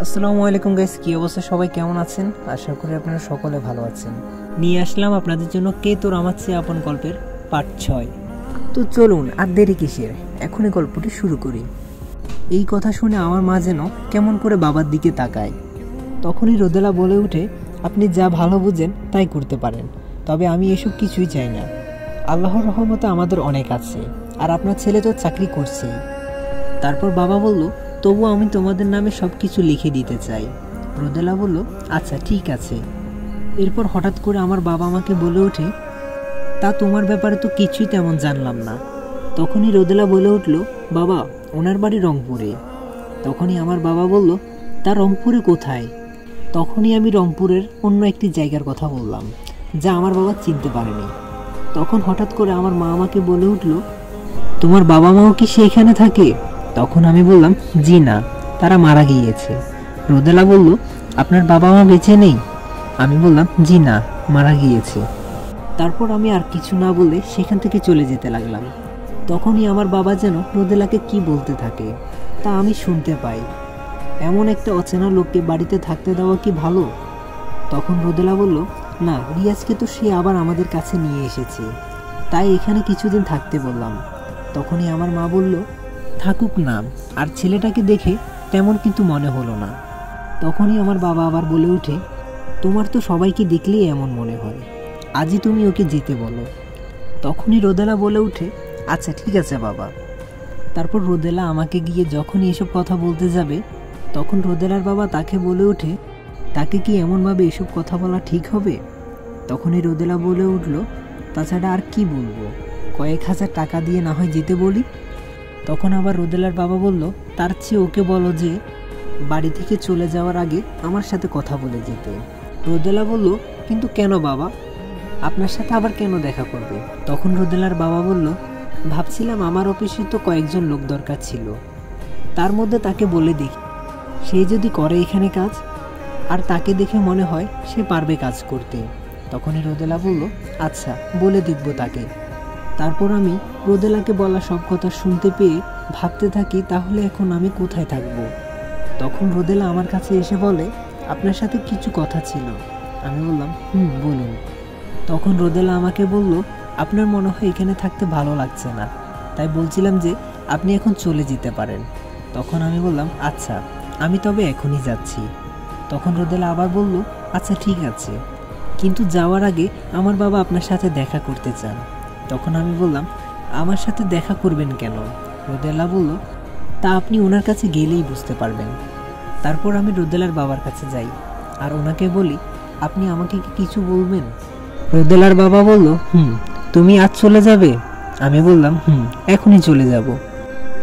আসসালামু আলাইকুম গাইস, কি অবস্থা? সবাই কেমন আছেন? আশা করি আপনারা সকলে ভালো আছেন। নিয়ে আসলাম আপনাদের জন্য কে তোর আমার চেয়ে আপন গল্পের পার্ট 6। তো চলুন আর দেরি কিসের, এখনই গল্পটি শুরু করি। এই কথা শুনে আমার মা যেন কেমন করে বাবার দিকে তাকায়। তখনই রোদেলা বলে উঠে, আপনি যা ভালো বুঝেন তাই করতে পারেন, তবে আমি এসব কিছুই চাই না। আল্লাহর রহমতে আমাদের অনেক আছে, আর আপনার ছেলে তো চাকরি করছেই। তারপর বাবা বলল, তবু আমি তোমাদের নামে সব কিছু লিখে দিতে চাই। রোদেলা বলল, আচ্ছা ঠিক আছে। এরপর হঠাৎ করে আমার বাবা আমাকে বলে ওঠে, তা তোমার ব্যাপারে তো কিছুই তেমন জানলাম না। তখনই রোদেলা বলে উঠল, বাবা ওনার বাড়ি রংপুরে। তখনই আমার বাবা বলল, তা রংপুরে কোথায়? তখনই আমি রংপুরের অন্য একটি জায়গার কথা বললাম, যা আমার বাবা চিনতে পারেনি। তখন হঠাৎ করে আমার মা আমাকে বলে উঠল, তোমার বাবা মাও কি সেখানে থাকে? তখন আমি বললাম, জি না, তারা মারা গিয়েছে। রোদেলা বলল, আপনার বাবা মা বেঁচে নেই? আমি বললাম, জি না, মারা গিয়েছে। তারপর আমি আর কিছু না বলে সেখান থেকে চলে যেতে লাগলাম। তখনই আমার বাবা যেন রোদেলাকে কি বলতে থাকে, তা আমি শুনতে পাই, এমন একটা অচেনা লোককে বাড়িতে থাকতে দেওয়া কি ভালো? তখন রোদেলা বলল, না, রিয়াজকে তো সে আবার আমাদের কাছে নিয়ে এসেছে, তাই এখানে কিছুদিন থাকতে বললাম। তখনই আমার মা বলল, থাকুক না, আর ছেলেটাকে দেখে তেমন কিন্তু মনে হলো না। তখনই আমার বাবা আবার বলে উঠে, তোমার তো সবাইকে দেখলেই এমন মনে হয়, আজই তুমি ওকে যেতে বলো। তখনই রোদেলা বলে উঠে, আচ্ছা ঠিক আছে বাবা। তারপর রোদেলা আমাকে গিয়ে যখনই এসব কথা বলতে যাবে, তখন রোদেলার বাবা তাকে বলে ওঠে, তাকে কি এমনভাবে এসব কথা বলা ঠিক হবে? তখনই রোদেলা বলে উঠল, তাছাড়া আর কি বলবো, কয়েক হাজার টাকা দিয়ে না হয় যেতে বলি। তখন আবার রোদেলার বাবা বলল, তার চেয়ে ওকে বলো যে বাড়ি থেকে চলে যাওয়ার আগে আমার সাথে কথা বলে যেতে। রোদেলা বলল, কিন্তু কেন বাবা, আপনার সাথে আবার কেন দেখা করবে? তখন রোদেলার বাবা বলল, ভাবছিলাম আমার অফিসে তো কয়েকজন লোক দরকার ছিল, তার মধ্যে তাকে বলে দেখি, সে যদি করে এখানে কাজ, আর তাকে দেখে মনে হয় সে পারবে কাজ করতে। তখনই রোদেলা বলল, আচ্ছা বলে দেখব তাকে। তারপর আমি রোদেলাকে বলা সব কথা শুনতে পেয়ে ভাবতে থাকি, তাহলে এখন আমি কোথায় থাকব? তখন রোদেলা আমার কাছে এসে বলে, আপনার সাথে কিছু কথা ছিল। আমি বললাম, বলুন। তখন রোদেলা আমাকে বলল, আপনার মনে হয় এখানে থাকতে ভালো লাগছে না, তাই বলছিলাম যে আপনি এখন চলে যেতে পারেন। তখন আমি বললাম, আচ্ছা আমি তবে এখনই যাচ্ছি। তখন রোদেলা আবার বলল, আচ্ছা ঠিক আছে, কিন্তু যাওয়ার আগে আমার বাবা আপনার সাথে দেখা করতে চান। তখন আমি বললাম, আমার সাথে দেখা করবেন কেন? রোদেলা বলল, তা আপনি ওনার কাছে গেলেই বুঝতে পারবেন। তারপর আমি রোদেলার বাবার কাছে যাই, আর ওনাকে বলি, আপনি আমাকে কি কিছু বলবেন? রোদেলার বাবা বলল, তুমি আজ চলে যাবে? আমি বললাম, এখনই চলে যাব।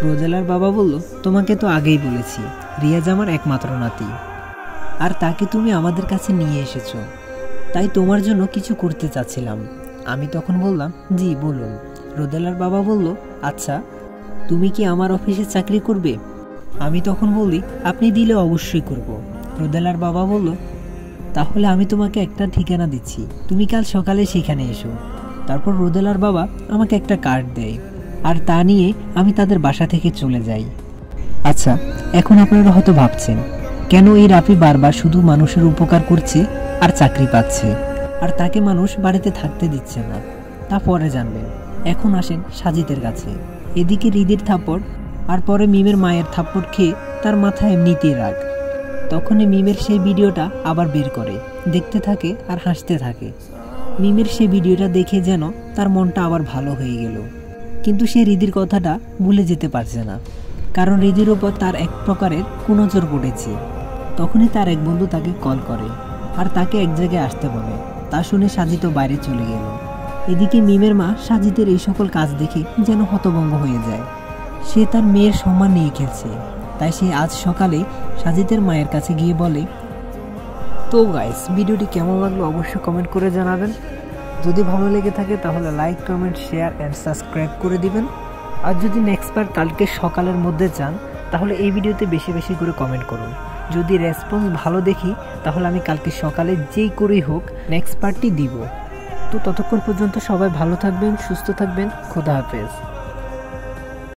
রোদেলার বাবা বলল, তোমাকে তো আগেই বলেছি, রিয়াজ আমার একমাত্র নাতি, আর তাকে তুমি আমাদের কাছে নিয়ে এসেছো, তাই তোমার জন্য কিছু করতে চাচ্ছিলাম। আমি তখন বললাম, জি বলুন। রোদেলার বাবা বলল, আচ্ছা তুমি কি আমার অফিসে চাকরি করবে? আমি তখন বলি, আপনি দিলে অবশ্যই করব। রোদেলার বাবা বলল, তাহলে আমি তোমাকে একটা ঠিকানা দিচ্ছি, তুমি কাল সকালে সেখানে এসো। তারপর রোদেলার বাবা আমাকে একটা কার্ড দেয়, আর তা নিয়ে আমি তাদের বাসা থেকে চলে যাই। আচ্ছা, এখন আপনারা হয়তো ভাবছেন, কেন এই রাফি বারবার শুধু মানুষের উপকার করছে আর চাকরি পাচ্ছে, আর তাকে মানুষ বাড়িতে থাকতে দিচ্ছে না? তা পরে জানবেন। এখন আসেন সাজিদের কাছে। এদিকে হৃদির থাপ্পড়, আর পরে মিমের মায়ের থাপ্পড় খেয়ে তার মাথায় এমনিতেই রাগ। তখনই মিমের সেই ভিডিওটা আবার বের করে দেখতে থাকে আর হাসতে থাকে। মিমের সেই ভিডিওটা দেখে যেন তার মনটা আবার ভালো হয়ে গেল, কিন্তু সে হৃদির কথাটা ভুলে যেতে পারছে না, কারণ হৃদির ওপর তার এক প্রকারের কুনজর পড়েছে। তখনই তার এক বন্ধু তাকে কল করে আর তাকে এক জায়গায় আসতে বলে। তা শুনে সাজিদও বাইরে চলে গেল। এদিকে মিমের মা সাজিদের এই সকল কাজ দেখে যেন হতভম্ব হয়ে যায়। সে তার মেয়ের সম্মান নিয়ে খেলছে, তাই সে আজ সকালে সাজিদের মায়ের কাছে গিয়ে বলে। তো গাইস, ভিডিওটি কেমন লাগলো অবশ্যই কমেন্ট করে জানাবেন। যদি ভালো লেগে থাকে তাহলে like, comment, share and subscribe করে দিবেন। আর যদি নেক্সট পার্ট কালকে সকালের মধ্যে চান তাহলে এই ভিডিওতে বেশি বেশি করে কমেন্ট করুন। যদি রেসপন্স ভালো দেখি তাহলে আমি কালকে সকালে যেই করেই হোক নেক্সট পার্টটি দিব। তো ততক্ষণ পর্যন্ত সবাই ভালো থাকবেন, সুস্থ থাকবেন। খোদা হাফেজ।